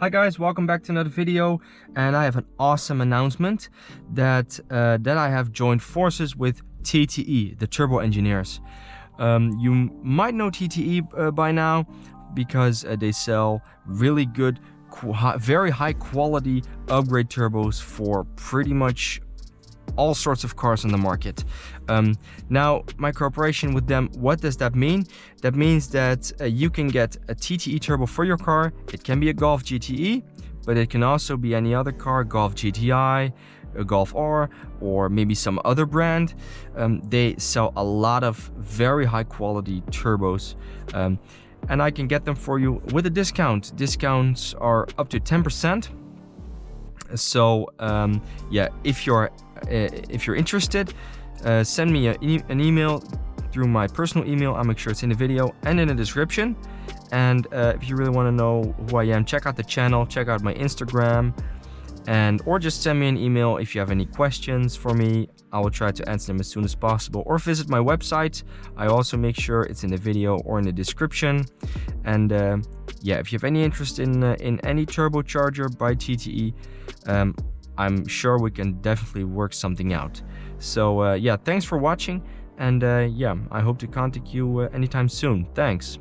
Hi guys, welcome back to another video, and I have an awesome announcement that I have joined forces with TTE, the turbo engineers. You might know TTE by now because they sell really good, very high quality upgrade turbos for pretty much all sorts of cars on the market. Now, my cooperation with them, what does that mean? That means that you can get a TTE turbo for your car. It can be a Golf GTE, but it can also be any other car, Golf GTI, a Golf R, or maybe some other brand. They sell a lot of very high quality turbos, and I can get them for you with a discount. Discounts are up to 10%. So yeah, if you're interested, send me an email through my personal email. I'll make sure it's in the video and in the description. And if you really want to know who I am, check out the channel, check out my Instagram, or just send me an email if you have any questions for me. I will try to answer them as soon as possible, or visit my website. I also make sure it's in the video or in the description. And yeah, if you have any interest in any turbocharger by TTE, I'm sure we can definitely work something out. So yeah, thanks for watching, and yeah, I hope to contact you anytime soon. Thanks.